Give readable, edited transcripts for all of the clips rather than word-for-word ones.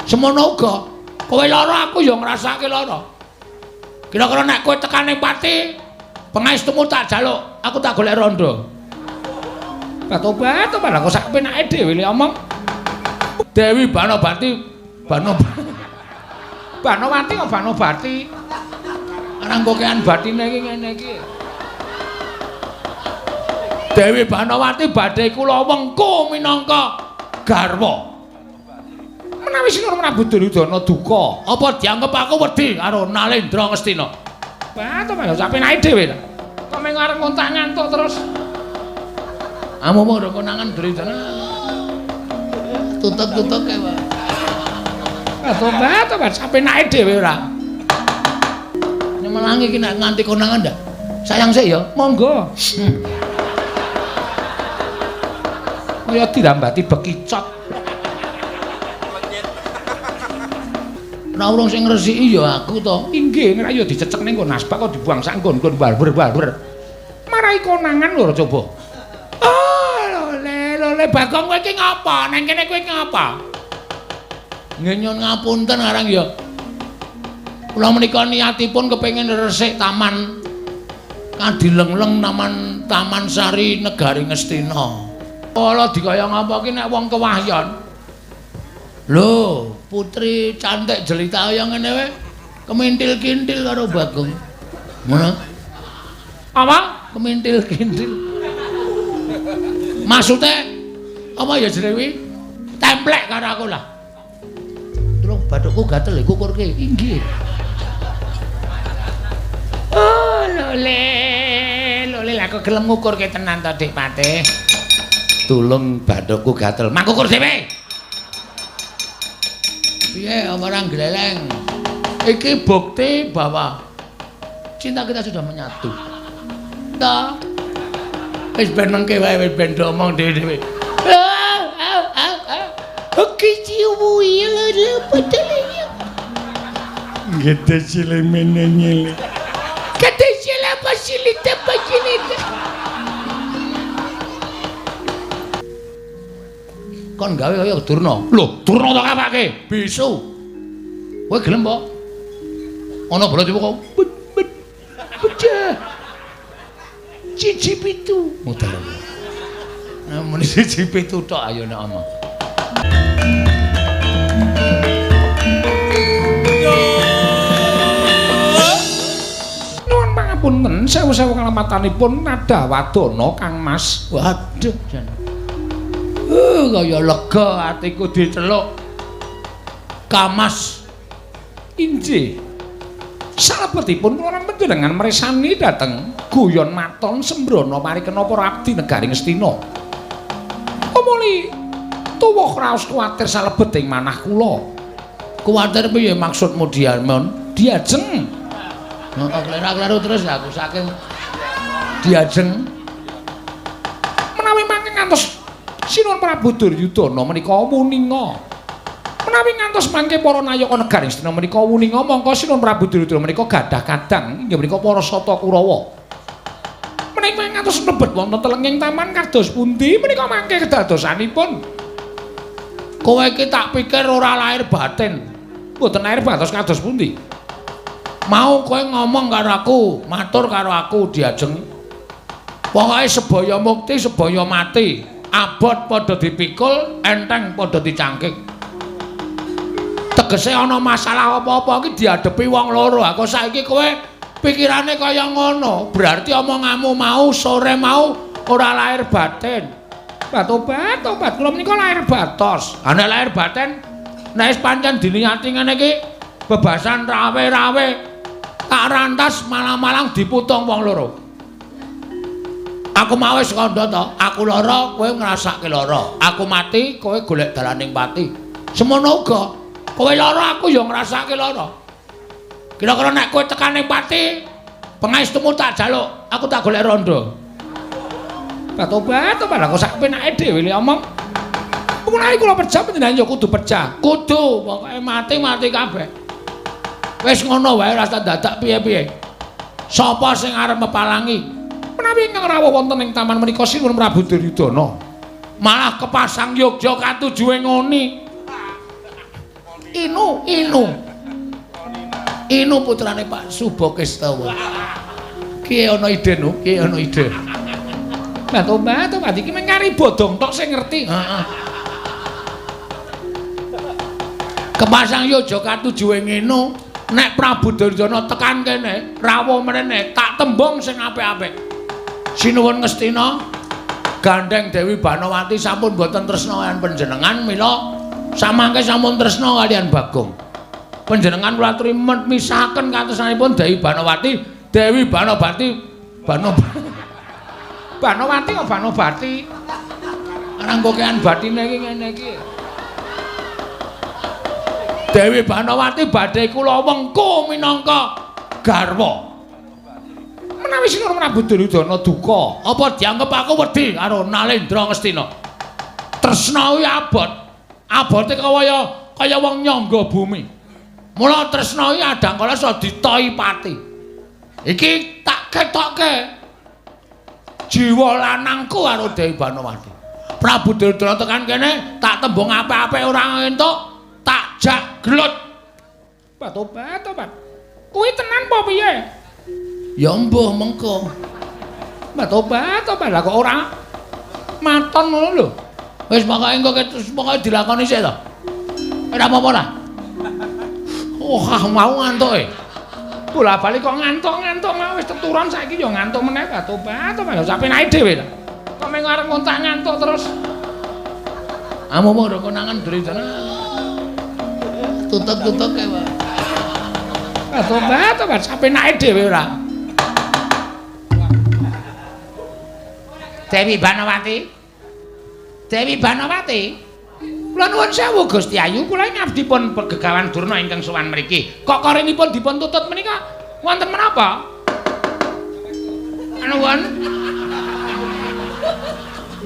Semono uga kowe lara aku ya ngrasake lara. Kira-kira nek kowe tekan ning pati, pangestumu tak jaluk, aku tak golek rondo. Tobat, tobat kok sak penake dhewe le omong. Dewi Banobati, Banowati kok Banobati. Ana kokean batine iki ngene iki. Dewi Banowati badhe kula wengku minangka garwa. Menawi Sinur Prabu Duryudana duka, apa dianggep aku wedi karo Nalendra Ngastina? Wah, to sak penake dhewe ta. Kok mung arep ngontak ngantuk terus. Amu mau konangan Duryudana. Tutuk-tutuk e, Pak. Tobat, sak penake dhewe ora. Nyemelangi iki nek nganti konangan ndak? Sayang sik ya, monggo. Kaya dirambati bekicot. Ora urung sing ngresiki ya aku to. Inggih, nek ayo dicecek ning nggon asbak kok dibuang sak nggon-nggon balber-balber. Marai konangan lho coba. Oh, le Bagong kowe iki ngapa? Nang kene kowe iki ngapa? Nggih nyun ngapunten arang ya. Kula menika niatipun kepengin resik taman Kadilengleng Taman Sari Negari Ngastina. Kala dikaya ngapa ki nek wong kewahyon. Lho, putri cantik jelita kaya ngene wae kemintil-kintil karo Bagong. Ngono. Apa? Kemintil-kintil. Maksudnya apa ya jerewi? Templek karo aku lah. Tulung bathukku gatel kukurke. Inggih. Oh, lole aku gelem ngukurke tenan to, Dik Patih. Tulung bathukku gatel. Makukur dhewe. Piye orang gleleng? Iki bukti bahwa cinta kita sudah menyatu. Ta. Wis ben mengke wae wis ben omong dhewe-dhewe. Oke ciumu ya padahal. Gede sile menenye. Gede sile pasilite. Kon gawe kaya Durna. Lho, Durna tak kapake. Bisu. Kowe gelem apa? Ana bola tiba kok. Pecah. Cici pitu. Muter. Nah, muni cici pitu tok ayo nek omong. Nuwun pangapunten, sewu-sewu kalamatanipun Nada Wadana Kang Mas. Waduh, jan. Kaya lega atiku diceluk Kamas. Injih. Salebetipun kula panjenengan mresani dhateng guyon maton sembrono parikena para abdi negari Ngastina. Omoli tuwuh raos kuwatir salebet ing manah kula. Kuwatir piye maksudmu Diamon? Diajeng. Kok kleru-kleru terus aku saking diajeng. Menawi mangke ngantos Sinur Prabu Duryudana menika wuninga. Menawi ngantos mangke para nayaka negari Ngastina menika wuninga, mongko Sinur Prabu Duryudana menika gadah kadang inggih menika para Sata Kurawa. Menika ngantos mlebet wonten telenging taman kados pundi menika mangke kedadosanipun. Kowe iki tak pikir ora lahir batin. Mboten lahir batos kados pundi. Mau kowe ngomong karo aku, matur karo aku diajeng. Pokoke sebaya mukti, sebaya mati. Abot padha dipikul, enteng padha dicangkik. Tegese ana masalah apa-apa iki diadepi wong loro. Kok saiki kowe pikirane kaya ngono, berarti omonganmu mau sore mau ora lahir batin. Tobat, kula menika lahir batos. Nek lahir batin, nek wis pancen diniati ngene iki bebasan rawe-rawe tak rantas malang-malang diputung wong loro. Aku mau wis kandha to, aku lara, kowe ngrasake lara. Aku mati, kowe golek dalaning pati. Semono uga, kowe lara, aku ya ngrasake lara. Kira-kira nek kowe tekan ning pati, pangestumu tak jaluk, aku tak golek rondo. Tobat, kok sak penake dhewe le omong. Menawi kula pecah panjenengan ya kudu pecah. Kudu, pokoke mati kabeh. Wis ngono wae ora dadak piye-piye. Sapa sing arep mepalangi? Menawi ingkang rawuh wonten ing taman menika Sinur Prabu Duryudana malah kepasang Yogya katujuhe ngoni. Inu putrane Pak Subakestawa. Ki ana ide nu, ki ana ide. Batu iki men nyari bodong tok sing ngerti. Heeh. Kepasang Yogyakarta juwe ngeno, nek Prabu Duryudana tekan kene, rawuh mrene tak tembung sing apik-apik. Sinuwun Ngastina, gandeng Dewi Banawati sampun boten tresna kaliyan panjenengan, mila samangke sampun tresna kaliyan Bagong. Panjenengan kula aturi misahaken katresnanipun Dewi Banawati, Dewi Banawati, Banawati kok Banobati. Ana kokean batine iki ngene iki. Dewi Banawati badhe kula wengku minangka garwa. Menawi Sinuwun Prabu Duryudana duka, apa dianggep aku wedi karo Nalendra Ngastina? Tresna kuwi abot. Abote kaya wong nyangga bumi. Mula tresna iki adang kala iso ditohi pati. Iki tak ketokke jiwa lanangku karo Dewi Banawati. Prabu Duryudana tekan kene tak tembung apik-apik ora entuk, tak jak gelut. Tobat. Kuwi tenan apa piye? Ya mbuh mengko. Tobat. Lah kok ora maton ngono lho. Wis pokoke dilakoni sik to. Ora apa-apa lah. Oh, mau ngantuke. Bola-bali kok ngantuk mau wis teturan saiki ya ngantuk meneh. Tobat ya sampe naik dhewe ta. Kok meng arep ngontak ngantuk terus. Amomo ora konangan Duryudana. Tutuk-tutuk kae wae. Tobat sampe naik dhewe ora. Dewi Banawati. Kula nuwun sewu Gusti Ayu, kula ngabdi pun Gegawan Durna ingkang sowan mriki. Kok korenipun dipun tutut menika wonten menapa? Nuwun.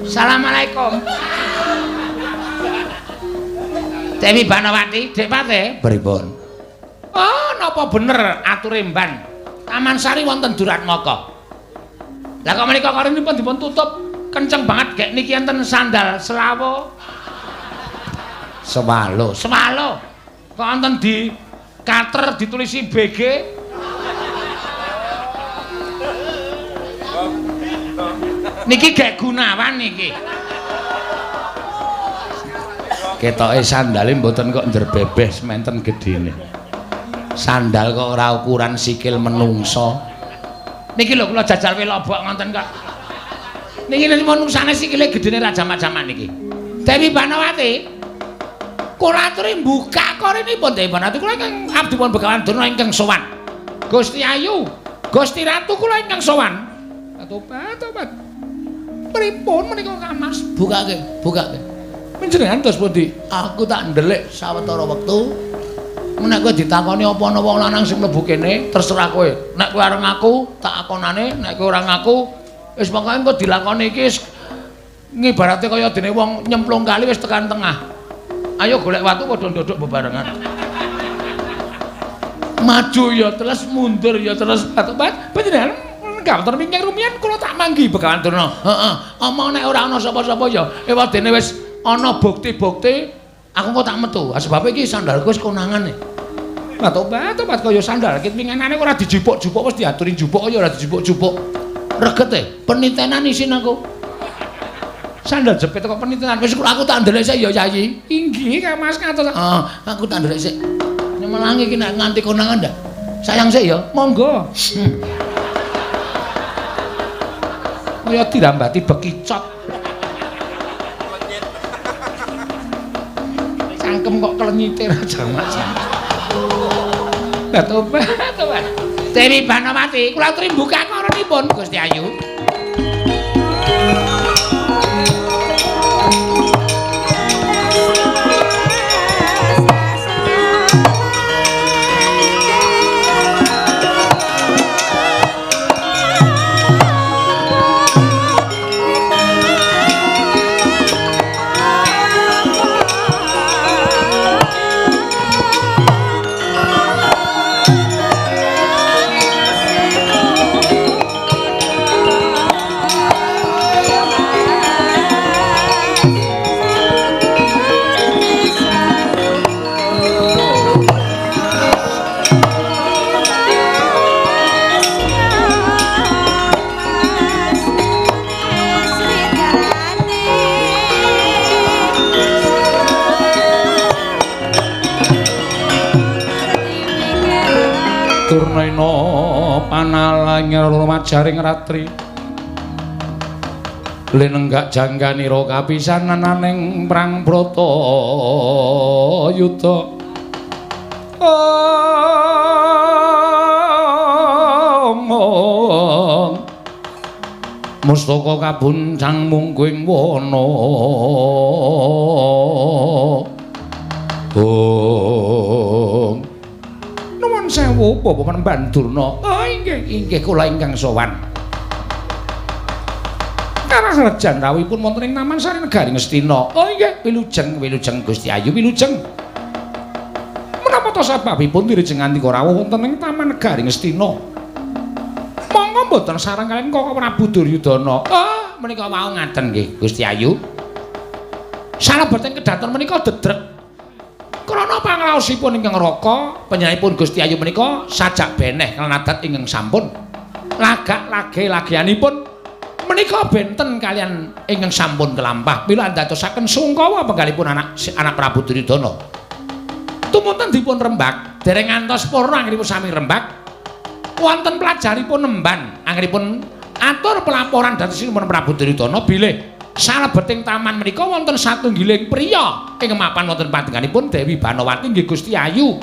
Assalamualaikum. Dewi Banawati, Dek Pate, pripun? Oh, napa bener ature mban. Taman Sari wonten Duratmaka. Lah kok menika korenipun dipun tutup kenceng banget gek niki enten sandal selawo. Sewalo. Kok enten di kater ditulisi BG. Niki gek Gunawan niki. Ketoke sandale mboten kok njerbebes menten gedene. Sandal kok ora ukuran sikil menungso. Niki lho kula jajal welobok ngonten kok. Niki menungsane sikile gedene ra jamak-jamak niki. Dewi Banawati kula aturi mbukak korenipun Dewi Banawati kula ingkang abdi pun Begawan Durna ingkang sowan. Gusti Ayu, Gusti Ratu kula ingkang sowan. Tobat. Pripun menika Mas? Bukake. Panjenengan dos pundi? Aku tak ndelik sawetara wektu. Nek kowe ditakoni apa ana wong lanang sing mlebu kene, terserah kowe. Nek kowe arep ngaku, tak akonane, nek kowe ora ngaku, wis pokoke engko dilakoni iki ngibarate kaya dene wong nyemplung kali wis tekan tengah. Ayo golek watu padha ndodok bebarengan. Maju ya terus, mundur ya terus. Panjenengan gawonten mingkir rumiyin kula tak manggi Begawan Durna. Heeh. Omong nek ora ana sapa-sapa ya ewadene wis ana bukti-bukti aku kok tak metu. Sebab iki sandalku wis konangane. Tobat kaya sandal iki pingenane ora dijupuk-jupuk wis diaturi jupuk ya ora dijupuk-jupuk. Regete penitenan isin aku. Sandal jepit kok penitenan wis aku tak ndelik sik ya Yayi. Inggih Kang Mas ngatos. Aku tak ndelik sik. Nyemelangi iki nek nganti konangan ndak. Sayang sik ya. Monggo. Kaya dirambati bekicot. Cangkem kok klenyite ra jamak-jamak. Tobat. Dewi Banawati, kula aturi mbukak korenipun Gusti Ayu. Durnaina panalang rumajaring ratri linenggak jangganira kapisananing prang brata yuda mustaka kabuncang mungguing wana nuwun sewu Bapak Pandurna. Inggih kula ingkang sowan. Karajan rawuhipun wonten ing Taman Sari Negari Ngastina. Inggih wilujeng Gusti Ayu wilujeng. Menapa to sababipun direjeng antika rawuh wonten ing Taman Negari Ngastina? Monggo mboten sareng kaliyan Koko Prabu Duryudana. Menika wau ngaten nggih Gusti Ayu. Salebeteng kedaton menika dedrek krana pangraosipun ingkang raka penyanipun Gusti Ayu menika sajak beneh lan adat ingkang sampun lagak lage-lageanipun menika benten kalian ingkang sampun kelampah mila ndadosaken sungkawa penggalipun anak Prabu Duryudana tumunten dipun rembag dereng ngantos purna anggenipun sami rembag wonten pelajaripun nemban anggenipun atur pelaporan dhatosipun Prabu Duryudana bilih salebeting taman menika wonten satunggiling priya ing mapan wonten panjenenganipun Dewi Banawati nggih Gusti Ayu.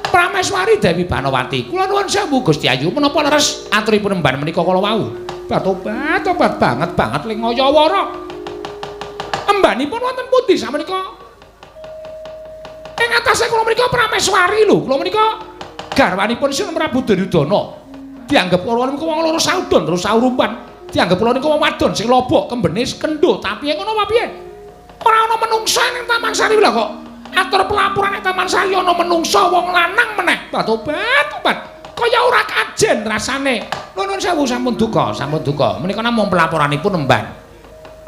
Prameswari Dewi Banawati. Kula nuwun sewu Gusti Ayu menapa leres aturipun emban menika kala wau. Tobat banget Lingayawara. Embanipun wonten pundi samenika? Ing atase kula menika Prameswari lho. Kula menika garwanipun Sinten Prabu Duryudana. Dianggep kula menika wong loro saudon terus saurupan. Dianggep kula niku wong wadon sing lobok kembene kendho tapi ngono apa piye? Ora ana menungsa ning Taman Sari lho kok. Atur pelaporan ning Taman Sari ana menungsa wong lanang meneh. Tobat. Kaya ora kajen rasane. Nuwun sewu sampun duka. Menika namung pelaporanipun emban.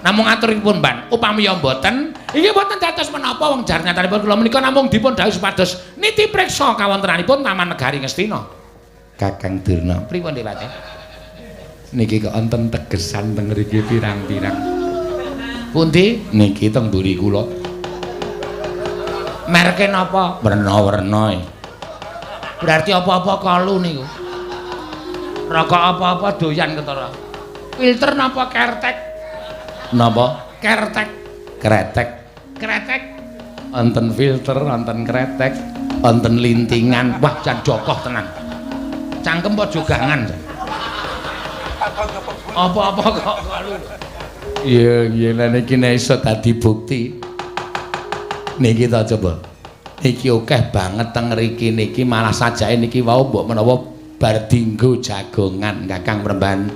Namung aturipun emban. Upami ya mboten, inggih mboten dados menapa wong jar nyatanipun kula menika namung dipun dawuh supados niti priksa kawontenanipun Taman Negari Ngastina. Kakang Durna, pripun Dewate? Niki kok wonten tegesan teng mriki pirang-pirang. Pundi? Niki teng mburi kula. Merke napa? Werna-werna. Berarti apa-apa kalu niku. Rokok apa-apa doyan ketara. Filter napa kertek? Napa? Kertek. Kretek. Wonten filter, wonten kretek, wonten lintingan. Wah, jan jokoh tenan. Cangkem apa jogangan? Apa-apa kok kalu. Iya, niki nek iso dadi bukti. Niki ta coba. Niki akeh banget teng mriki niki malah sajake niki wau mbok menawa bar dinggo jagongan Kakang Premban.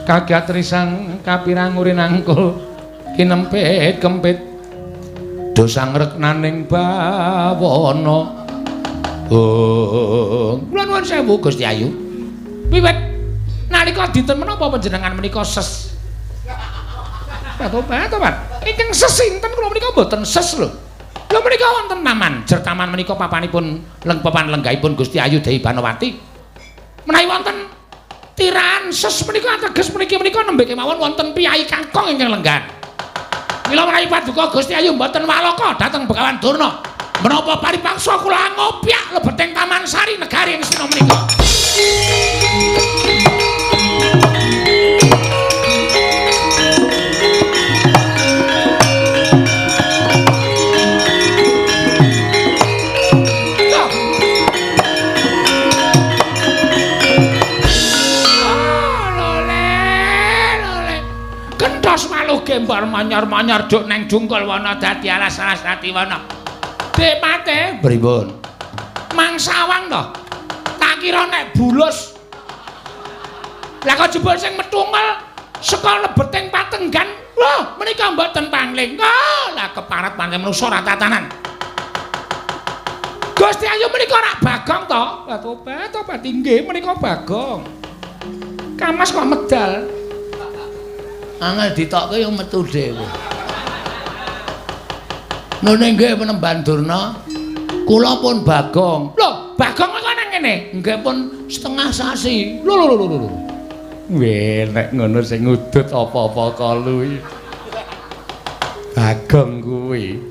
Kagat risang kapirang urin angkul kinempit kempit dosang reknaning bawana. Kula nuwun sewu Gusti Ayu. Wiwit nalika dinten menapa panjenengan menika ses? Tobat. Ingkang sesinten kula menika mboten ses lho. Lha menika wonten taman. Jer taman menika papanipun papan lenggahipun Gusti Ayu Dewi Banawati. Menawi wonten tirahan ses menika ateges menika nembe kemawon wonten piyai kakung ingkang lenggan. Mila menawi paduka Gusti Ayu mboten waloka dhateng Begawan Durna. Menapa paripaksa kula ngopyak lebeting Taman Sari Negari Ngastina menika. Kenthos maluh gembar manyar-manyar duk neng jungkul wana dadi alas-alas ati wana. Dek mate pripun? Mangsawang to. Tak kira nek bulus. Lah kok jebul sing metungel saka lebeting Patenggan. Lho, menika mboten pangling. Lah keparat pancen manusa ra tatanan. Gusti Ayu menika rak Bagong to? Lah tobat inggih menika Bagong. Kamas kok medal. Angel ditokke yo metu dhewe. Nune nggih penemban Durna, kula pun Bagong. Lho, Bagong kok nang kene? Nggih pun setengah sasi. Lho. Nek ngono sing ngudut apa-apa kalu iki. Bagong kuwi.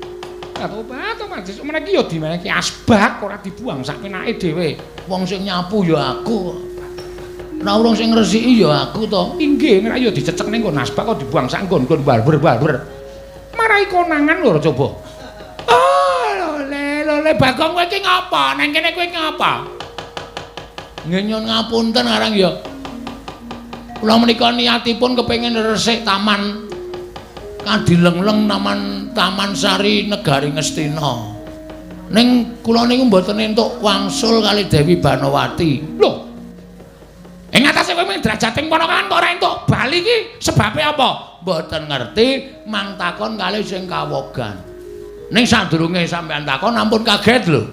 Tobat, meniki ya dimeneki asbak ora dibuang sak penake dhewe. Wong sing nyapu ya aku. Ora urung sing ngresiki ya aku to. Inggih, nek ya dicecek ning nggon asbak kok dibuang sak nggon-nggon barber-barber. Marai konangan lho coba. Oh, lole Bagong kowe iki ngapa? Nang kene kowe ngapa? Nggih nyun ngapunten arang ya. Kula menika niatipun kepengin resik taman Kadilengleng Taman Sari Negari Ngastina. Ning kula niku mboten entuk wangsul kali Dewi Banowati. Lho. Ing atase kowe mung drajating ponakan kok ora entuk bali iki sebabe apa? Mboten ngerti, mang takon kali sing kawogan. Ning sadurunge sampean takon ampun kaget lho.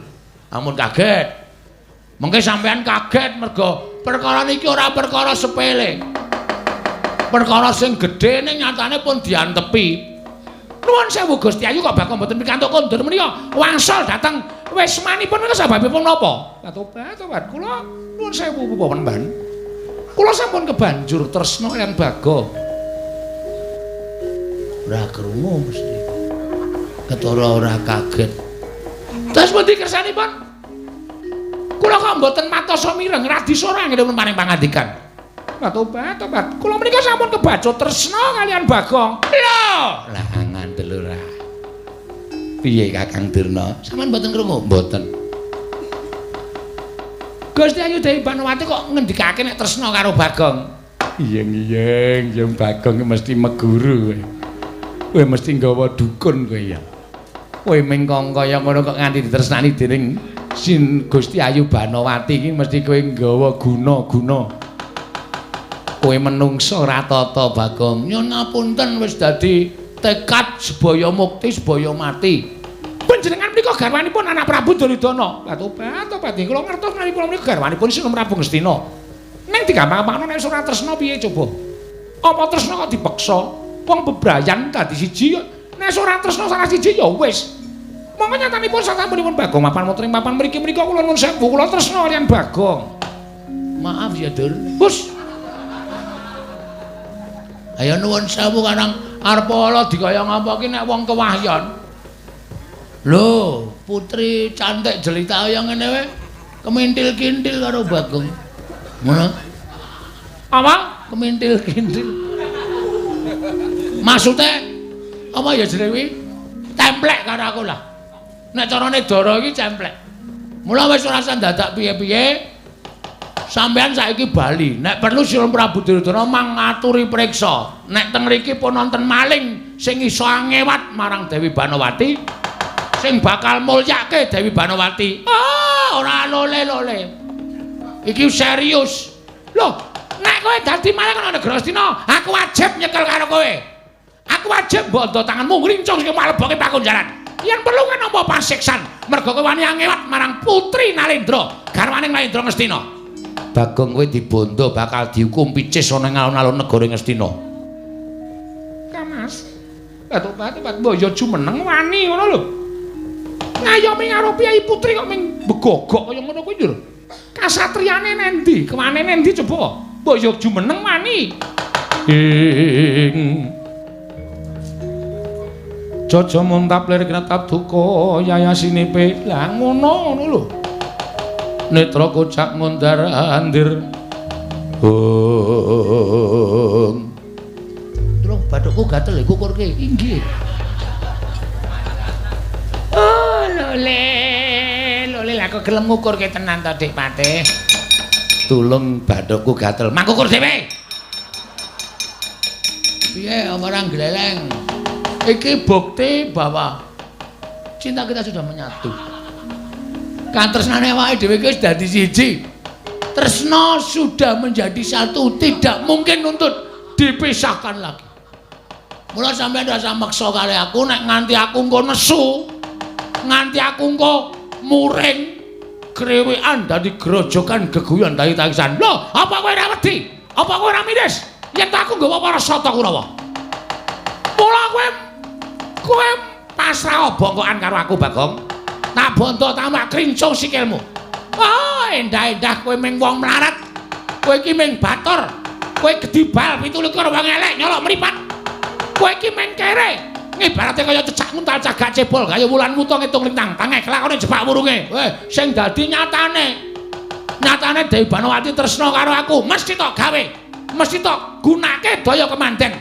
Ampun kaget. Mengke sampean kaget mergo perkara niki ora perkara sepele. Perkara sing gedhe ning nyatane pun diantepi. Nuwun sewu Gusti Ayu kok bakal mboten pikantuk kondur menika. Wangsul dateng wismanipun menika sebabipun napa? Tobat, kula nuwun sewu Paman. Kula sampun kebanjur tresna kaliyan Bagong. Ora krungu mesti. Ketara ora kaget. Terus pundi kersanipun? Kula kok mboten matos mireng radi sorang ngene paring pangandikan. Tobat. Kula menika sampun kebacut tresna kaliyan Bagong. Lho, lah ngandel ora. Piye Kakang Dirna? Sampeyan mboten krungu? Mboten. Gusti Ayu Dewi Banowati kok ngendikake nek tresna karo Bagong. Iyeng, ya Bagong mesti meguru kowe. Kowe mesti nggawa dukun kowe ya. Kowe mengkong kaya ngono kok nganti ditresnani dening Sin Gusti Ayu Banowati iki mesti kowe nggawa guna-guna. Kowe menungso ratata Bagong. Nyun ngapunten wis dadi tekad sebaya mukti sebaya mati. Panjenengan menika garwanipun anak Prabu Duryudana. Tobat. Kula ngertos menawi kula menika garwanipun Sinum Prabu Ngastina. Ning digampang-gampangno nek ora tresna piye coba? Apa tresna kok dipeksa? Wong bebrayan dadi siji. Nek ora tresna salah siji ya wis. Monggo nyatanipun sasampunipun Bagong mapan mutring papan mriki menika kula nuwun sewu kula tresna kaliyan Bagong. Maaf ya, Dur. Hus. Ayo nuwun sewu Kanang arep ala dikaya ngapa ki nek wong kewahyon. Lho, putri cantik jelita kaya ngene wae kemintil-kintil karo Bagong. Ngono. Apa? Kemintil-kintil. Maksude apa ya jenenge kuwi? Templek karo aku lah. Nek carane Dara iki templek. Mula wis ora usah dadak piye-piye. Sampeyan saiki bali, nek perlu Sinum Prabu Duryudana mangaturi priksa. Nek teng mriki pun wonten maling sing iso ngewat marang Dewi Banowati, sing bakal mulyake Dewi Banowati. Ora lole-lole. Iki serius. Loh, nek kowe dadi maling ana negara Astina, aku wajib nyekel karo kowe. Aku wajib bondo tanganmu ngrincung sing maleboke pakunjaran. Yen perlu kan nampa pasiksan, mergo kowe wani ngewat marang Putri Nalendra, garwaning Nalendra Ngastina. Bagong kowe dibondo bakal dihukum picis ana ing alun-alun negara Ngastina. Kamas. Tobat boyo jumeneng wani ngono lho. Ngayomi karo Piyai Putri kok ming begogok kaya ngono kuwi lho. Kasatriyane nendi? Kewane nendi coba? Boyo jumeneng wani. Jaja muntap lir kinatap duka yayasinipe. Lah ngono lho. Netra kocak ngundar andir. Terus bathukku gatel kukurke. Inggih. Lole lah kok gelem ngukurke tenan to Dik Patih. Tulung bathukku gatel. Mangkukur dhewe. Piye orang gleleng? Iki bukti bahwa cinta kita sudah menyatu. Katresnane awake dhewe iki wis dadi siji. Tresna sudah menjadi satu, tidak mungkin untuk dipisahkan lagi. Mula sampeyan ndak usah maksa kali aku nek nganti aku engko nesu, nganti aku engko muring krewekan dadi grojokan geguyon dadi tangisan. Lho, apa kowe ora wedi? Apa kowe ora miris? Yen aku nggawa para sata Kurawa. Mula kowe pasrah bongkokan karo aku, Bagong. Tak bondo tambah krincung sikilmu. Endah-endah kowe ming wong mlarat. Kowe iki ming batur. Kowe gedibal 27 wong elek nyolok mripat. Kowe iki ming kere. Ngibarate kaya cecak nguntal cagak cebol kaya wulan wuta ngitung lintang tangeh kelakone jebak wurunge. Sing dadi nyatane Dewi Banowati tresna karo aku mesti tok gawe. Mesti tok gunake daya kemanten.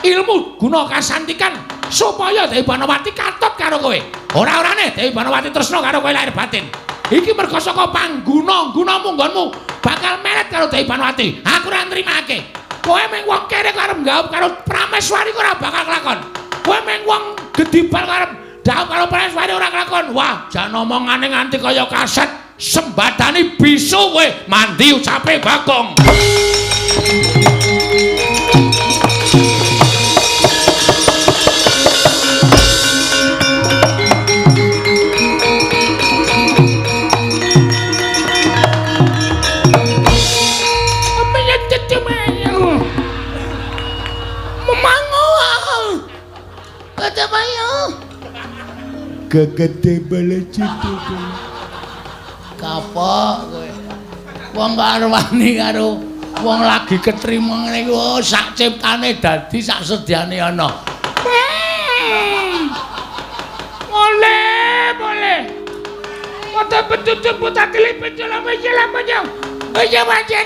Ilmu guna kasantikan supaya Dewi Banowati katut karo kowe. Ora-orane Dewi Banowati tresna karo kowe lahir batin. Iki mergo saka pangguna munggonmu bakal meret karo Dewi Banowati. Aku ora nrimake. Kowe mung wong kere karep nggaup karo Prameswari ora bakal kelakon. Kowe mung wong gedibal karep ndaup karo Prameswari ora kelakon. Wah, jan omongane nganti kaya kaset sembadani bisu kowe mandi ucape Bagong. Gegede bala citu. Kapok kowe. Wong karo wani karo wong lagi ketrima ngene iki sak ciptane dadi sak sediane ana. Boleh. Kota betutu puta kelip penjala panjang. Aja panjang.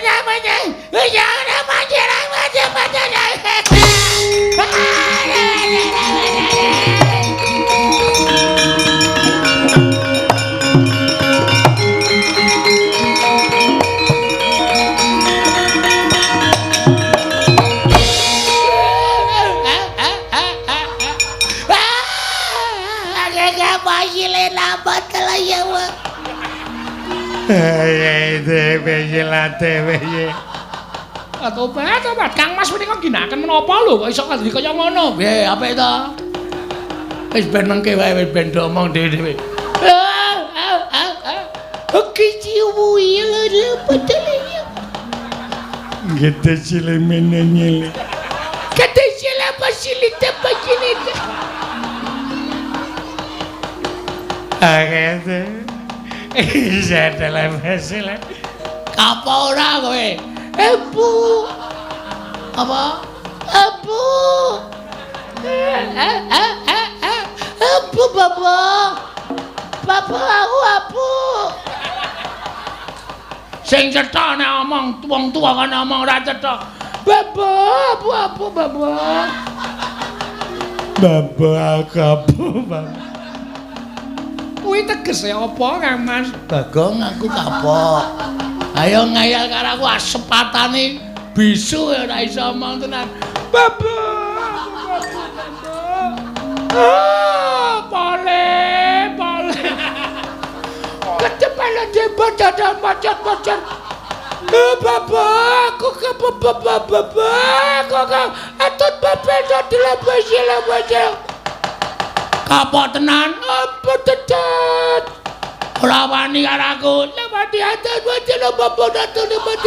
Tobat Kang Mas menika ginaken menapa lho kok iso dadi kaya ngono. Piye apik to? Wis ben mengke wae wis ben omong dhewe-dhewe. Oke ciumu ya betul ya. Gede sile menanyele. Gede sile pasilita pacinita. Agete. Iya dalam hasil. Apa ora kowe? Ebu. Apa? Ebu. Ebu Bapak. Bapak aku abu. Sing cetha nek omong wong tuwa kan omong ora cetha. Bapak, abu Bapak. Bapak abu Bapak. Kuwi tegese apa Kang Mas? Bagong aku kapok. Ayo ngayal karo aku asepatane bisu ora iso omong tenan. Bapak. Boleh. Kecepatan jebot dadah macet-macet. Bapak, kok atut bapak dadi lebih. Kapok tenan, apa tetet? Ora wani karo aku. Lepati atut bocil bapak datun lebih.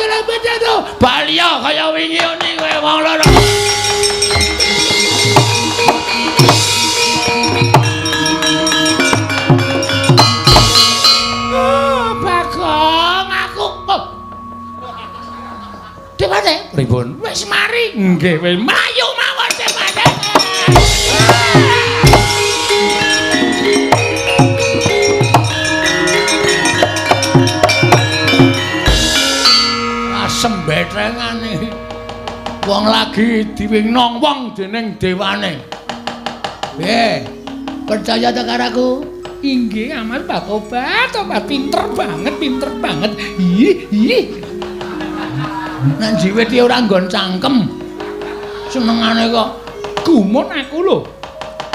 Balya kaya wingi ngene kowe wong loro. Bagong aku. Dewate, pripun? Wis mari. Nggih, wis mlayu mawon dewate. Sembetengane wong lagi diwingnong wong dening dewane. Piye? Percaya ta karo aku? Inggih, amal Mbak Tobat pinter banget. Ih. Nang jiwit iki ora nggon cangkem. Senengane kok gumun aku lho.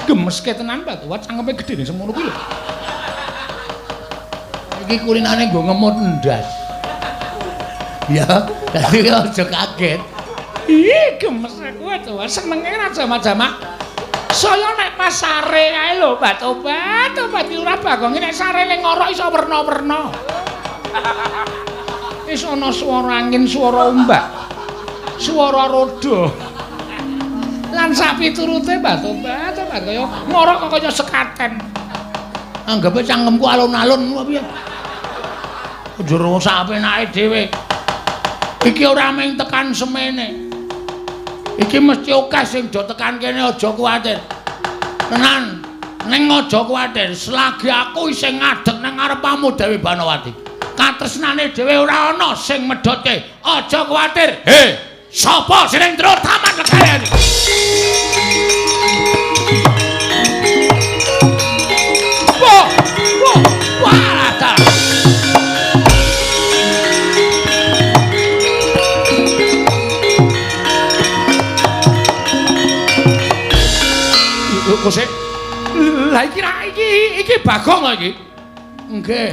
Gemeske tenan Mbak Tobat cangkeme gedene semono kuwi lho. Iki kulinane nggo ngemut ndas. Ya, dadi aja kaget. Ih, gemes aku to, senenge ra jamak-jamak. Saya nek pasare ae lho, Mbak Tobat ora Bagong nek sarene ngorok iso werna-werna. Wis ana swara angin, swara ombak, swara roda. Lan sak piturute Mbak Tobat kaya ngorok kaya sekaten. Anggape cangkemku alun-alun apa piye? Njero sak penake dhewe. Iki ora mung tekan semene. Iki mesti akeh sing do tekan kene aja kuwatir. Tenan. Ning aja kuwatir, selagi aku isih ngadeg nang ngarepmu Dewi Banowati. Katresnane dhewe ora ana sing medhotke. Aja kuwatir. He, sapa sing ndro taman legane? Wah, ta. Kok sik lah iki Bagong lho iki. Nggih.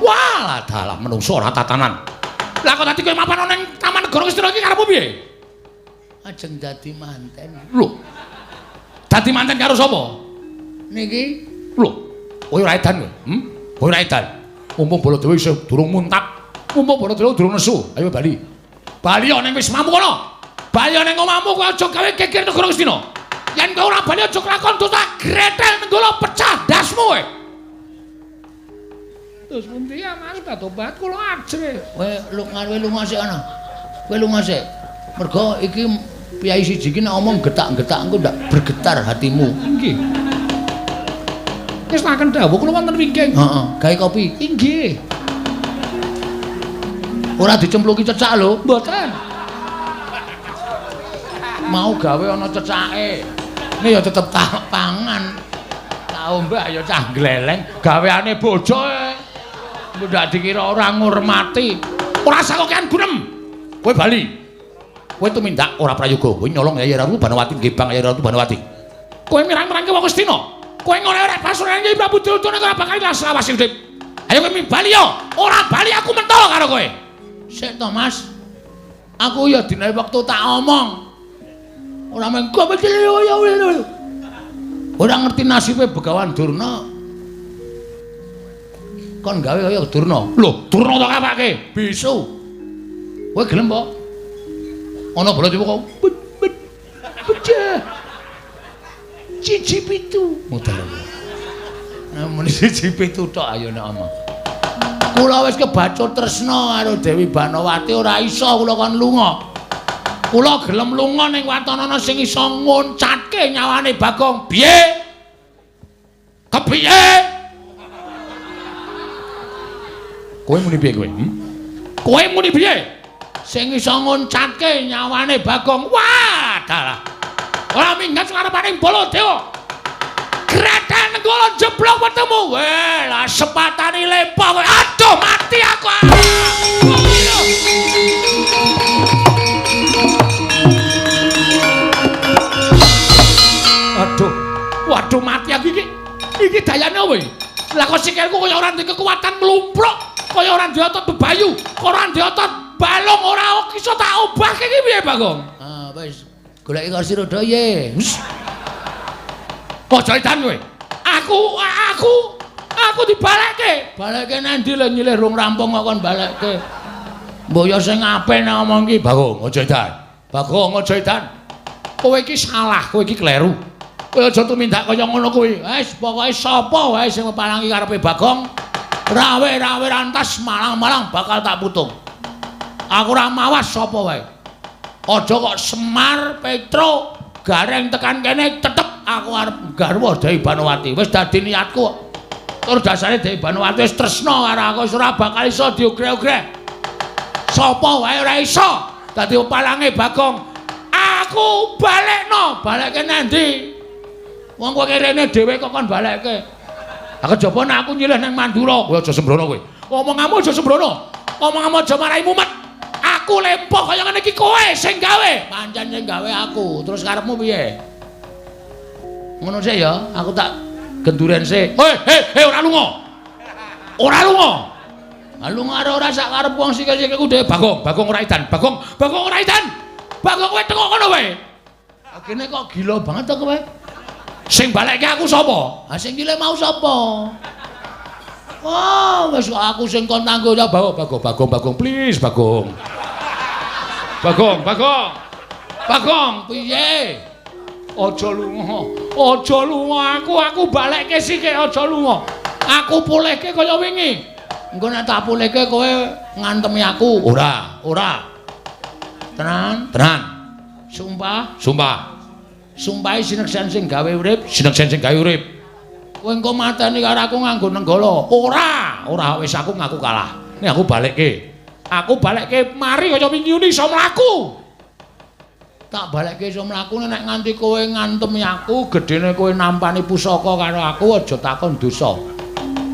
Walah dalah menungso ora tatanan. Lah kok dadi kowe mapan ning Taman Negara Kestina iki karepmu piye? Ajeng dadi manten. Lho. Dadi manten karo sapa? Niki. Lho. Kowe ora edan kowe. Kowe ora edan. Mumpung Baladewa isih durung muntak. Mumpung Baladewa durung nesu. Ayo bali. Bali ning wis mampu kono. Bali ning omahmu kowe aja gawe geger Negara Kestina. Yen kowe ora bali aja kelakon dosa gretel nenggolo pecah dasmu kowe. Terus pundi ya Mas Batobat kula ajre. Kowe lunga sik ana. Kowe lunga sik. Mergo iki piyai siji iki nek omong getak-getak engko ndak bergetar hatimu. Nggih. Wis tak dawuh kula wonten wingking. Heeh, gawe kopi. Nggih. Ora dicempluki cecak lho. Mboten. Mau gawe ana cecake. Ini ya tetep tak pangan. Tau mbak ya cah gleleng. Gaweane bojo ndak dikira ora ngurmati. Ora sakokean gunem. Kowe bali. Kowe tumindak ora prayoga. Kowe nyolong Yayi Ratu Banowati ngebang Yayi Ratu Banowati. Kowe mirang-mirangke wong Kestina. Kowe ngorek pasurunan Yayi Prabu Duryudana ora bakal lawas urip. Ayo kowe bali yo. Ora bali aku mentol karo kowe. Sik to Mas. Aku ya dina wektu tak omong. Ora mengko ya ora ngerti nasibe Begawan Durna. Kon gawe kaya Durna. Lho, Durna tak kapake. Bisu. Kowe gelem apa? Ana Baladewa kok. Pecah. Cici pitu. Mutar. Namun cici pitu tok ayo nek omong. Kula wis kebacut tresna karo Dewi Banowati ora iso kula kon lunga. Kula gelem lunga ning watanana sing iso ngoncatke nyawane Bagong. Piye? Kepiye? Kowe muni piye kowe? Kowe muni piye? Sing iso ngoncatke nyawane Bagong. Wah, dalah. Ora minggat ngarepane Baladewa. Gretel nenggala jeblok wetemu. Weh, lah sepatane lempo kowe. Aduh, mati aku. Waduh mati aku iki. Iki dayane apa iki? Lah kok sikilku kaya ora ndek kekuatan mlumpruk, kaya ora ndek otot bebayu, ora ndek otot balung, ora iso tak obahke iki piye, Bagong? Ah, wis. Goleki kursi roda ye. Wis. Aja edan kowe. Aku dibalekke. Balekke nang ndi lho nyilih rung rampung kok kon balekke. Mbok ya sing apik nek ngomong iki, Bagong, aja edan. Bagong, aja edan. Kowe iki salah, kowe iki kleru. Kowe aja tumindak kaya ngono kuwi. Wis pokoke sapa wae sing mepalangi karepe Bagong, rawe-rawe rantas malang-malang bakal tak putung. Aku ora mawas sapa wae. Aja kok Semar, Petro, Gareng tekan kene tetep aku arep garwa Dewi Banowati. Wis dadi niatku. Tur dasare Dewi Banowati wis tresna karo aku, wis ora bakal iso diugreh-ugreh. Sapa wae ora iso dadi pepalange Bagong. Aku balekke nang ndi? Wong kowe kene dhewe kok kon balekke. Lah kejaba nek aku nyilih nang Mandura, kowe aja sembrono kowe. Omonganmu aja sembrono. Omonganmu aja marai mumet. Aku lempoh kaya ngene iki kowe sing gawe. Pancen sing gawe aku. Terus karepmu piye? Ngono sik ya, aku tak genduren sik. Hei, ora lunga. Ora lunga. Lah lunga ora sak karep wong sikil-sikilku dhewe. Bagong ora edan. Bagong ora edan. Bagong kowe tengok kono wae. Kene kok gila banget to kowe. Sing balekke aku sapa? Ha sing nyilih mau sapa? Oh, wis aku sing kon tanggo ya Bagong, please Bagong. Bagong, piye? Aja lunga. Aku balekke sithik aja lunga. Aku pulihke kaya wingi. Engko nek tak pulihke kowe ngantemi aku. Ora. Tenan. Sumpah. Sumpahe sineksen sing gawe urip, sineksen sing gawe urip. Kowe engko mateni karo aku nganggo nenggala. Ora wis aku ngaku kalah. Nek aku balekke. Aku balekke mari kaya wingi iso mlaku. Tak balekke iso mlaku nek nganti kowe ngantemi aku, gedene kowe nampani pusaka karo aku aja takon dosa.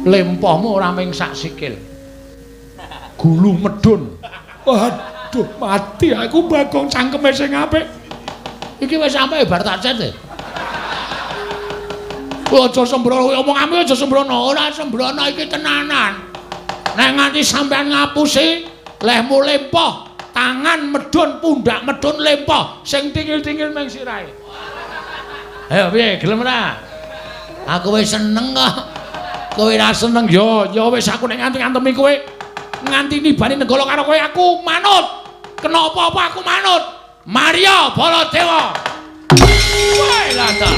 Lempohmu ora ming sak sikil. Gulu medun. Waduh, mati aku Bagong cangkeme sing apik. Iki wis sampe bar tak cet. Aja sembrono, omonganmu aja sembrono, ora sembrono iki tenanan. Nek nganti sampean ngapusi, lehmu lempoh, tangan medun, pundak medun lempoh, sing tingil-tingil ming sirahe. Ayo piye, gelem ora? Aku wis seneng kok. Kowe ora seneng ya wis aku nek nganti ngantemi kowe nganti nibani negara karo kowe aku manut. Kena apa-apa aku manut. Maria Baladewa. Wah, lata.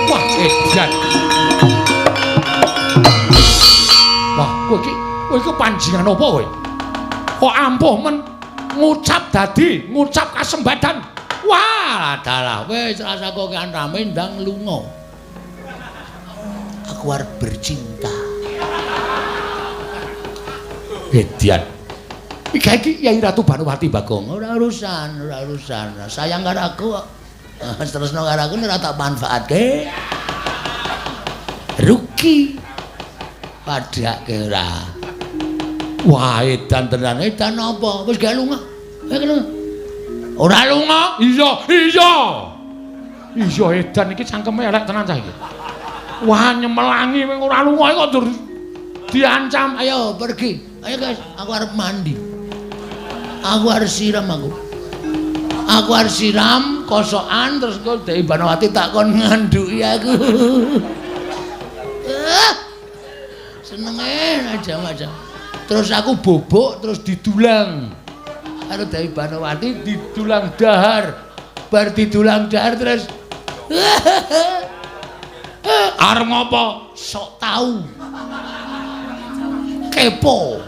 Wah, edan. Wah, kowe iki panjingan apa kowe? Kok ampuh men ngucap kasembadan. Wah, dalah wis rasa kok kan rame ndang lunga. Aku arep bercinta. Edian. Iki Yai Ratu Banowati Bagong. Ora urusan. Sayang karo aku kok. Tresno karo aku ora tak manfaatke. Rugi. Padake ora. Wah, edan tenan. Edan apa? Wis gak lunga. Ora lunga? Iya. Iya edan iki cangkeme elek tenan cah iki. Wah, nyemelangi wing ora lunga kok dur diancam. Ayo pergi. Ayo guys, aku arep mandi. Aku harus siram aku harus siram kosokan terus kok Dewi Banowati tak kon nganduki aku. Senenge aja. Terus aku bobok terus didulang. Karo Dewi Banowati didulang dahar. Bar didulang dahar terus arep ngopo? Sok tahu. Kepo.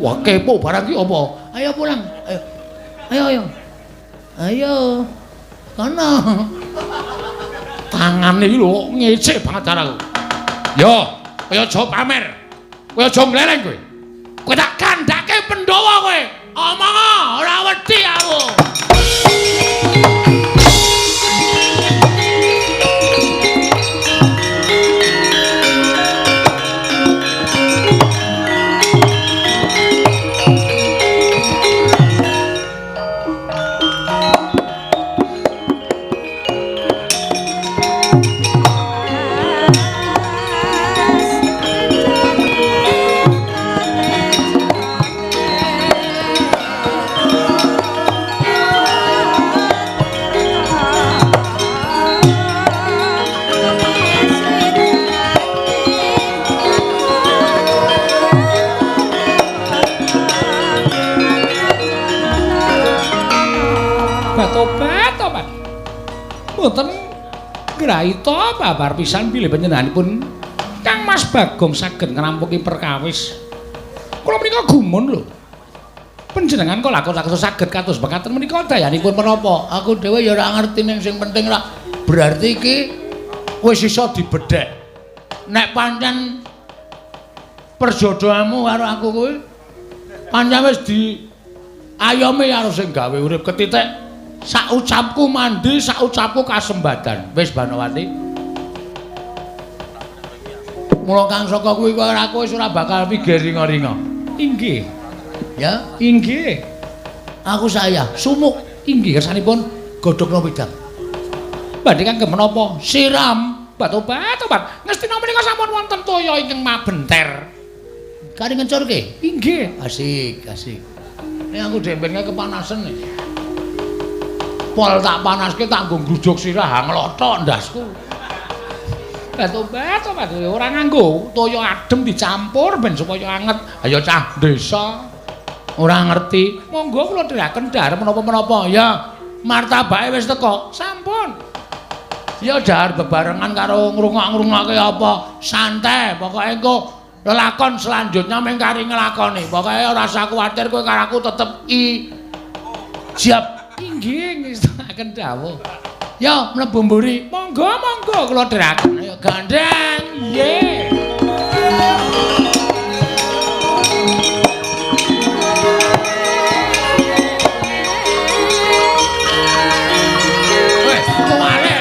Wah, kepo barang ki apa? Ayo pulang. Ayo. Kono. Tangane iki lho ngecek banget karo aku. Yo, kaya aja pamer. Kaya aja mleleng kowe. Kowe tak kandhake Pandhawa kowe. Omong ora wedi aku. Mboten ngraita babar pisan bilih panjenenganipun Kang Mas Bagong saged ngrampungi perkawis. Kula menika gumun lho. Panjenengan kok lakon saged kados mekaten menika dayanipun menapa? Aku dhewe ya ora ngerti ning sing penting rak berarti iki wis iso dibedhek. Nek pancen perjodohanmu karo aku kuwi pancen wis diayomi karo sing gawe urip ketitik. Sak ucapku mandi, sak ucapku kasembadan. Wis Banowati. Mula kang saka kuwi kok aku wis ora bakal pikir ringa-ringa. Inggih. Ya, inggih. Aku saya sumuk inggih kersanipun godhogna wedang. Badhe kangge menapa? Siram bat-obat. Ngestina menika sampun wonten toya ingkang mabenter. Kari ngencurke? Inggih. Asik. Nek aku dembenke kepanasan nih. Pol tak panaske tak nggo ngrujuk sirah nglothok ndasku. Bat-obat ora nganggo toya adem dicampur ben supaya anget. Ayo cah desa ora ngerti. Monggo kula dherekaken dhahar menapa-menapa. Ya martabake wis teko. Sampun. Ya dhahar bebarengan karo ngrungok-ngrungokke apa santai. Pokoke engko lelakon selanjutnya mung kari nglakoni. Pokoke ora usah kuwatir kowe karo aku tetep siap. Nggih ngestakaken dawuh. Ya mlebu mburi. Monggo monggo kula dherekaken. Ayo gandeng. Nggih. Wes, tuwale.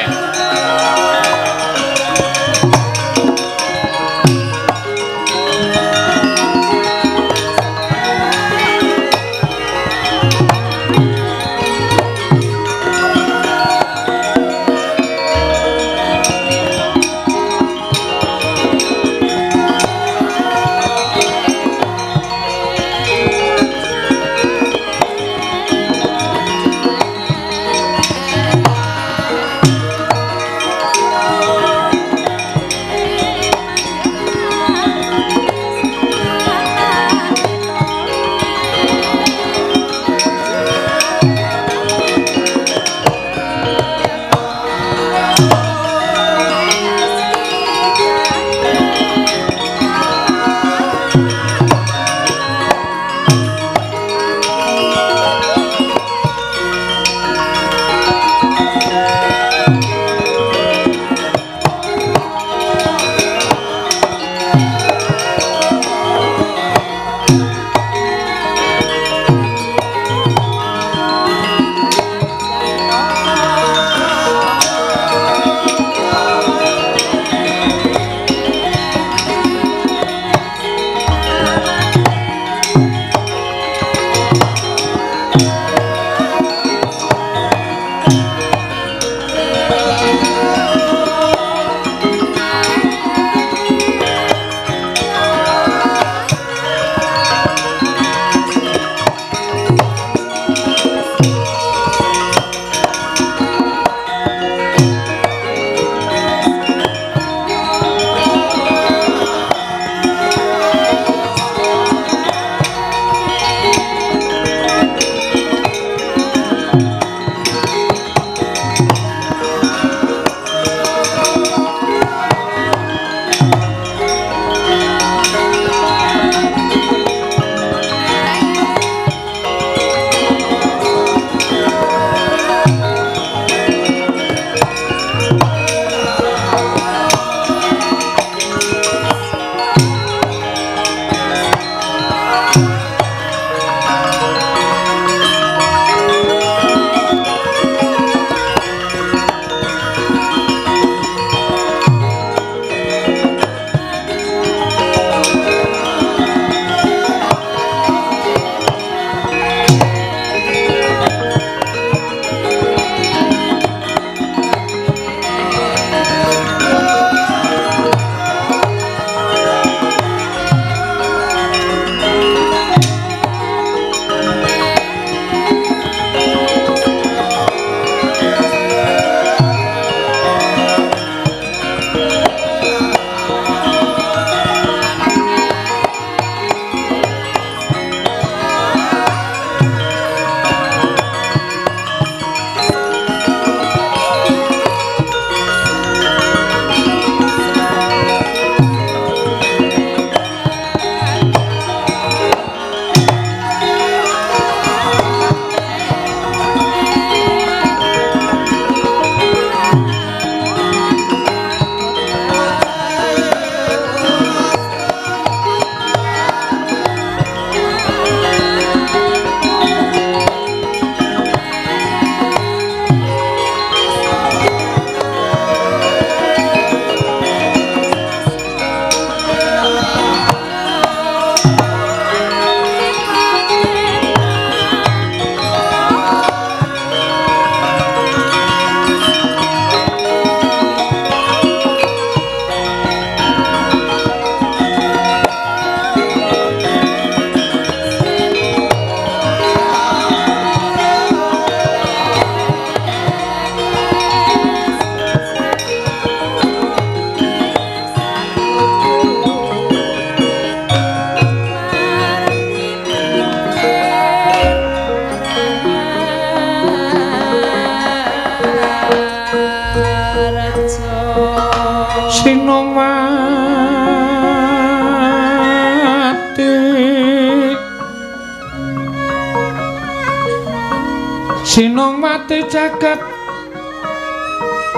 Sinong mati jagat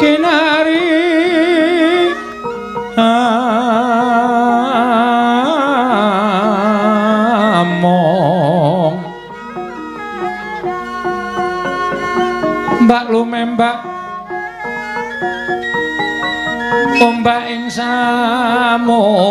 kinari among mbak lumembak ombak ing samudra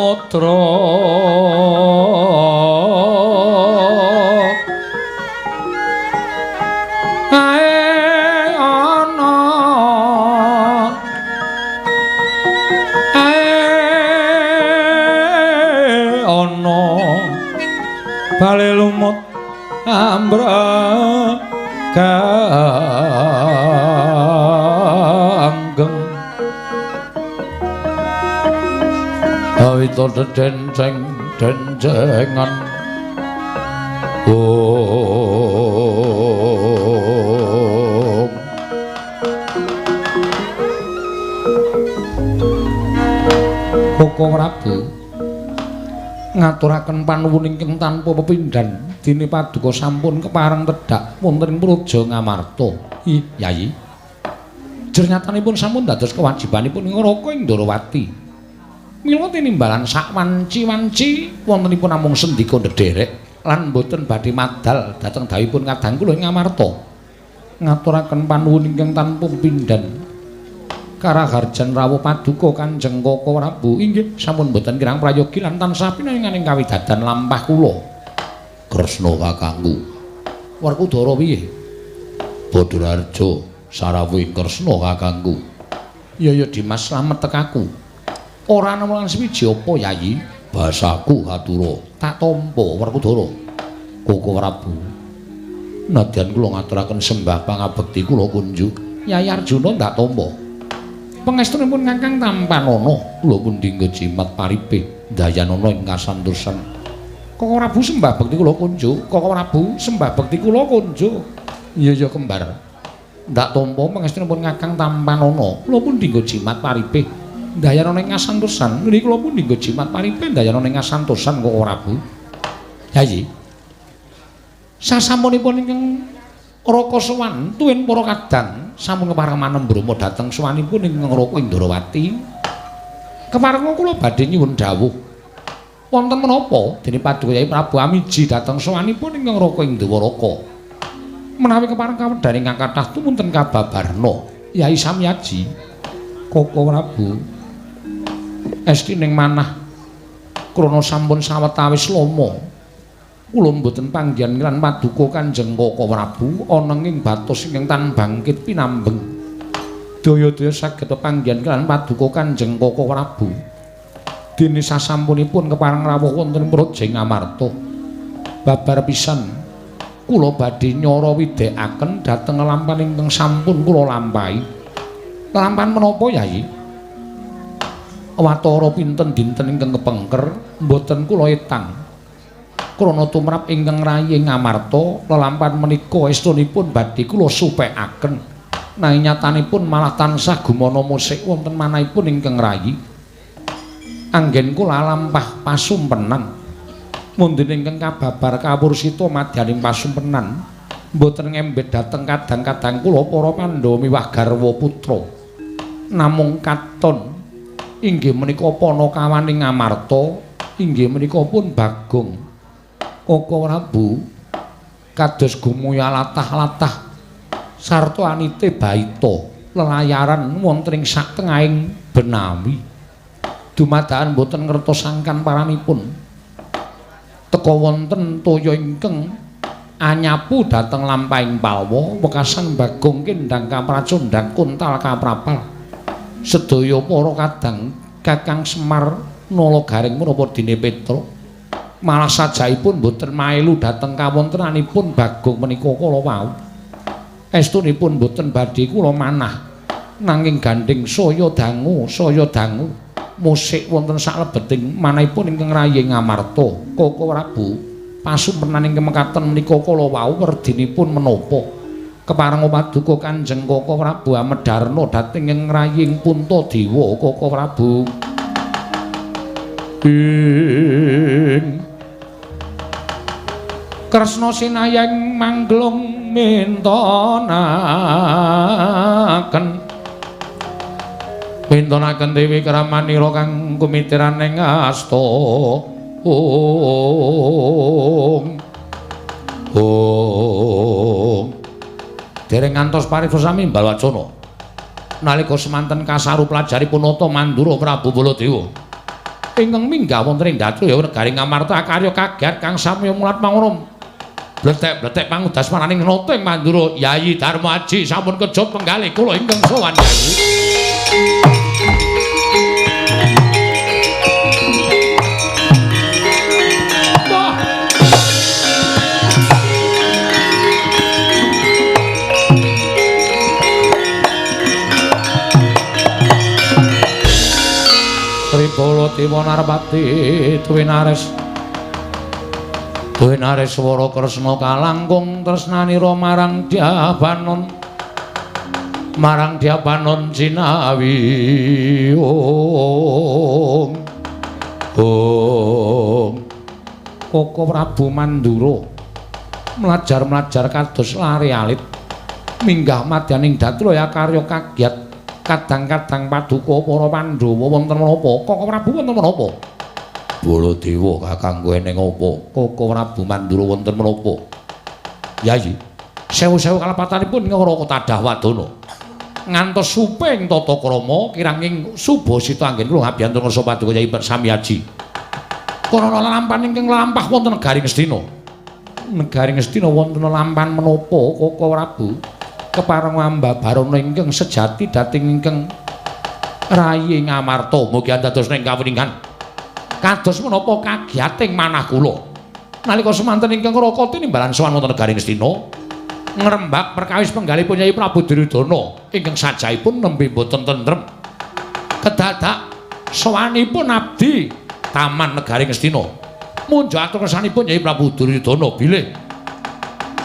bale lumut ambraganggeng awita denceng dencengan Koko Prabu ngaturaken panuwun ingkang tanpa pepindhan dene paduka sampun kepareng tedhak wonten Praja Ngamarta. Yayi. Jernyatanipun sampun dados kewajibanipun Ngraka ing Ndarawati. Mila tinimbalan sak wanci-wanci wontenipun namung sendika ndederek lan boten badhe madal dhateng dawuhipun kadang kula ing Ngamarta. Ngaturaken panuwun ingkang tanpa pepindhan Karaharjan rawuh paduka Kanjeng Koko Prabu inggih sampun boten kirang prayogi lan tansah pinanginganing kawidadan lampah kula. Kresna kakangku. Werkudara piye? Badraarja sarawuhing Kresna kakangku. Ya Dimas slamet tekaku. Ora ana mulang sewiji apa Yayi? Basaku hatura. Tak tampa Werkudara. Koko Prabu. Nadyan kula ngaturaken sembah pangabekti kula kunjuk. Yayi Arjuna tak tampa. Pangestunipun Kakang Tampanana kula pun dinggo jimat paripe Dayanana ing kasantosan. Koko Prabu sembah bekti kula kunjuk. Koko Prabu sembah bekti kula kunjuk. Iya kembar. Ndak tampa pangestunipun Kakang Tampanana kula pun dinggo jimat paripe Dayanana ing kasantosan. Niki kula pun dinggo jimat paripe Dayanana ing kasantosan Koko Prabu. Yayi. Sasampunipun ingkang Raka sowan tuwin para kadang sampun kepareng manem Brama dhateng sowanipun ing Ngraka ing Ndarawati. Kepareng kula badhe nyuwun dawuh. Wonten menapa dene Paduka Yai Prabu Amiji dhateng sowanipun ing Ngraka ing Dwaraka. Menawi kepareng kawedhan ingkang kathah tumunten kababarna Yai Samyaji. Koko Prabu estining manah krana sampun sawetawis lama kula mboten panggihan lan paduka Kanjeng Koko Prabu ana ing batos ingkang tan bangkit pinambeng. Daya-daya saged panggihan lan paduka Kanjeng Koko Prabu. Dene sasampunipun kepareng rawuh wonten Praja Ngamarta. Babar pisan kula badhe nyara widhekaken dhateng lampahan ingkang sampun kula lampahi. Lampahan menapa Yayi? Watara pinten dinten ingkang kepengker mboten kula etang. Krana tumrap ingkang rayi Ngamarta lelampahan menika estunipun badhe kula supekaken nanging nyatanipun malah tansah gumana musik wonten manahipun ingkang rayi anggen kula lampah pasumpenan mundhene ingkang kababar kawursita madyaning pasumpenan mboten ngembet dhateng kadang-kadang kula para Pandhawa miwah garwa putra namung katon inggih menika Panakawaning Ngamarta inggih menika pun Bagong Koko Prabu kados gumuya latah-latah sarta anite baita lelayaran wonten ing satengahing benawi dumadakan boten ngertosangkan paranipun teka wonten toya ingkang anyapu dhateng lampahing palwa wekasan Bagong kendhang kapracondhang kuntal kaprapal sedaya para kadang Kakang Semar Nalagaring menapa dene Petra malah sajaipun boten maelu dhateng kawontenanipun Bagong menika kala wau. Estunipun boten badhe kula manah nanging gandeng saya dangu musik wonten saklebeting manahipun ingkang rayi Ngamarta. Koko Prabu pasumpenan ingkang mekaten menika kala wau werdinipun menapa kepareng paduka Kanjeng Koko Prabu Amedarna dhateng ing raying Puntadewa Koko Prabu. Kresna sinayang manglung mintonaken Dewi Kramanira kang kumitiraning asta dereng ngantos paribasami Balwacana nalika semanten kasaru pelajaripun Nata Mandura Prabu Baladewa ingkang minggah wonten ing Datra Negari Ngamarta karya kagiat kang samya mulat mangono bletek-bletek pangudas mananing Nata ing Mandura Yayi Darma Aji sampun kejot penggalih kula ingkang sowan Yayi Tribala Dewa Narpati Duwinares swara Kresna kalangkung tresnanira marang Dyabanon Cinawi Koko Prabu Mandura mlajar kados lare alit minggah madyaning Datra karya kagiat kadang-kadang paduka para Pandhawa wonten menapa Koko Prabu wonten menapa Baladewa kakangku eneng apa Koko Prabu Mandura wonten menapa Yayi sewu-sewu kalepatanipun Ngraka Tadah Wadana ngantos suping tata krama kiranging Subasita anggen kula ngabiyantun ngarsa paduka Yayi Sami Aji karana lampahan ingkang lampah wonten negari Ngastina wonten lampahan menapa Koko Prabu kepareng ambabarana ingkang sejati dating ingkang rayi Ngamarta mugi dados ing kawiningan kados menapa kagiyating manah kula nalika semanten ingkang Raka tinimbalan sowan wonten negari Ngastina ngrembak perkawis penggalipun Yayi Prabu Duryudana ingkang sajaipun nembe boten tentrem kedadak sowanipun abdi taman negari Ngastina munjuk atur kersanipun Yayi Prabu Duryudana bilih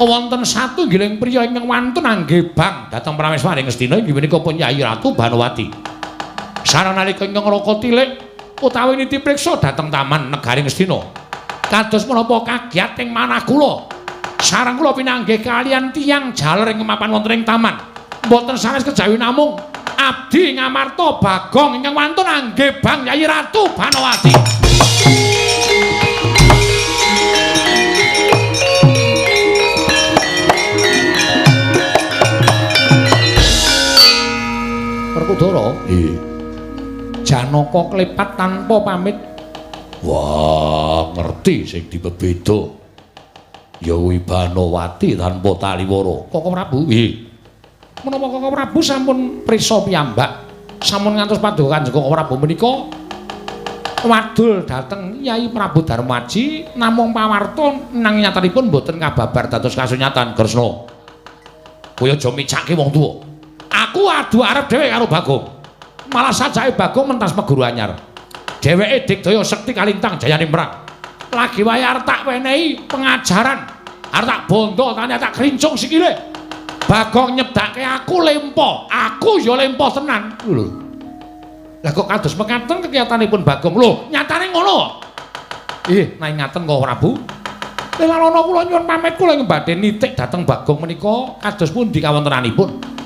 wonten satunggiling priya ingkang wantun anggebang dhateng prameswari Ngastina inggih menika pun Yayi Ratu Banowati sareng nalika ingkang Raka tilik utawi niti priksa dhateng taman negari Ngastina kados menapa kagiyating manah kula sareng kula pinanggih kaliyan tiyang jaler ing mapan wonten ing taman mboten sanes kejawi namung abdi Ngamarta Bagong ingkang wantun anggebang Yayi Ratu Banowati Werkudara Janaka klepat tanpa pamit wah ngerti sing dibeda ya kuwi Banowati tanpa taliwara Koko Prabu menapa Koko Prabu sampun prisa piyambak sampun ngantos paduka Kanjeng Koko Prabu menika wadul dhateng Yayi Prabu Darmaji namung pawarta nang nyatanipun boten kababar dados kasunyatan Kresna kowe aja micake wong tuwa aku adu arep dhewe karo Bagong malah sajake Bagong mentas meguru anyar dheweke digdaya sekti kalintang jayane perang lagi wae arep tak wenehi pengajaran arep tak bondo tane tak krincung sikile Bagong nyedake aku lempo aku ya lempo tenan lho lah kok kados mekaten kegiatanipun Bagong lho nyatane ngono nah ngaten kok Prabu Lelalana kula nyuwun pamit kula badhe nitik dhateng Bagong menika kados pundi kawontenanipun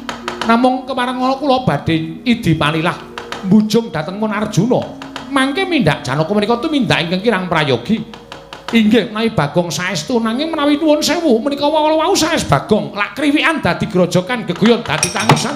namung kepareng ngono kula badhe idi palilah mbujung dhateng Mun Arjuna mangke mindhak Janaka menika tumindak ingkang kirang prayogi inggih menawi Bagong saestu nanging menawi nuwun sewu menika wau saes Bagong lak kriwikan dadi grojokan geguyon dadi tangisan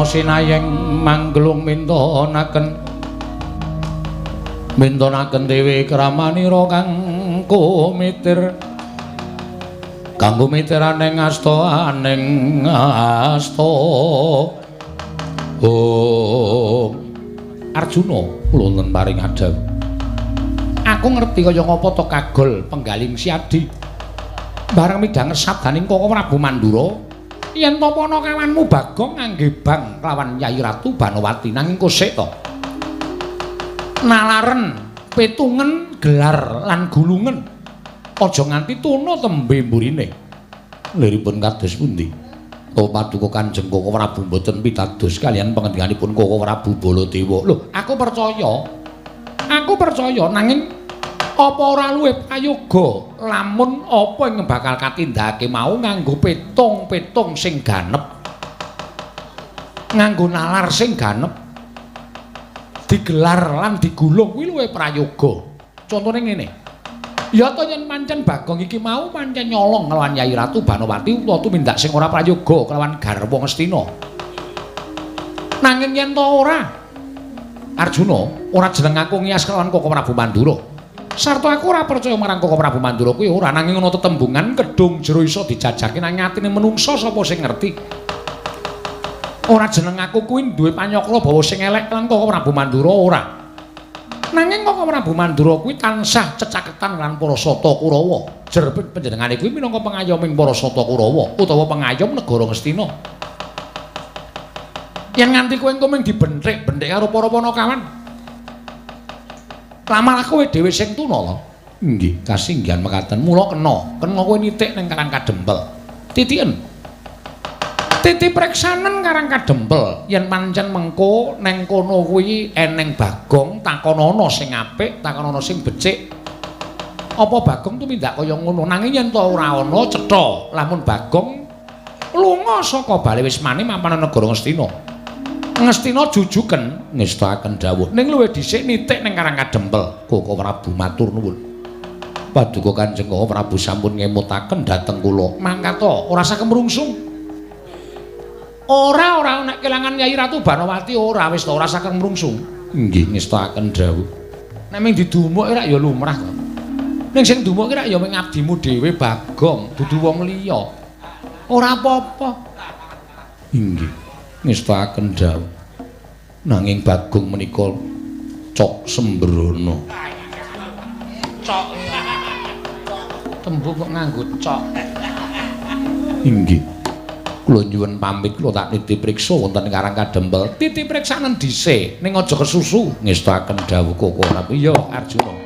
Kresna sinayeng manggelung mintonaken dewe kramanira kang kumitir kanggo mitiraning asta oh Arjuna wonten paring adhawu aku ngerti kaya ngapa to kagol penggaling siadi bareng midhanget sabdaning Koko Prabu Mandura yen to ana kawanmu Bagong ngangge bang lawan Yayi Ratu Banowati nanging kosek to nalaren petungen gelar lan gulungen aja nganti tuna tembe mburine liripun kados pundi to paduka Kanjeng Koko Prabu mboten pitados kaliyan pangendikaanipun Koko Prabu Baladewa lho aku percaya nanging apa ora luwih prayoga lamun apa ing bakal katindakake mau nganggo petung sing ganep nganggo nalar sing ganep digelar lan digulung kuwi luwih prayoga contone ngene ya to yen pancen Bagong iki mau pancen nyolong kelawan Yayi Ratu Banowati utawa tumindak sing ora prayoga kelawan garwa Ngastina nanging yen to ora Arjuna ora jeneng aku ngias kelawan Koko Prabu Mandura sarta aku ora percaya marang Koko Prabu Mandura kuwi ora nanging ana tetembungan kedung jero iso dijajake nang atine menungsa sapa sing ngerti. Ora jeneng aku kuwi duwe panyakra bawa sing elek lan Koko Prabu Mandura ora. Nanging Koko Prabu Mandura kuwi tansah cecaketan lan para sata Kurawa. Jer panjenengane kuwi minangka pengayoming para sata Kurawa utawa pengayom negara Ngastina. Yen nganti kowe engko mung dibenthik-benthik karo para Panakawan lamar kowe dhewe sing tuna lho. Nggih, kasinggihan mekaten. Mula kena kowe nitik ning Karang Kadempel. Titiken. Titi preksanen Karang Kadempel yen pancen mengko ning kono kuwi eneng Bagong takonana sing apik, takonana sing becik. Apa Bagong tumindak kaya ngono? Nanging yen to ora ana cetha lamun Bagong lunga saka bale wismane mapan negara Ngastina. Ngastina jujuken ngestakaken dawuh ning luwih dhisik nitik ning Karang Kadempel. Koko Prabu matur nuwun. Paduka Kanjeng Koko Prabu sampun ngemutaken dhateng kula. Mangkata ora saged mrungsung. Ora nek kelangan Yayi Ratu Banowati ora wis to ora saged mrungsung. Nggih ngestakaken dawuh. Nek mung didumuk ora ya lumrah to. Ning sing dumuk ki rak ya mung abdimu dhewe Bagong, dudu wong liya. Ora apa-apa. Inggih. Ngestakaken dawuh nanging Bagong menika cok sembrono cok tembung kok nganggo cok inggih kula nyuwun pamit kula tak nitih priksa wonten Karang Kadempel titih priksanen dhisik ning aja kesusu ngestakaken dawuh Koko Prabu iya Arjuna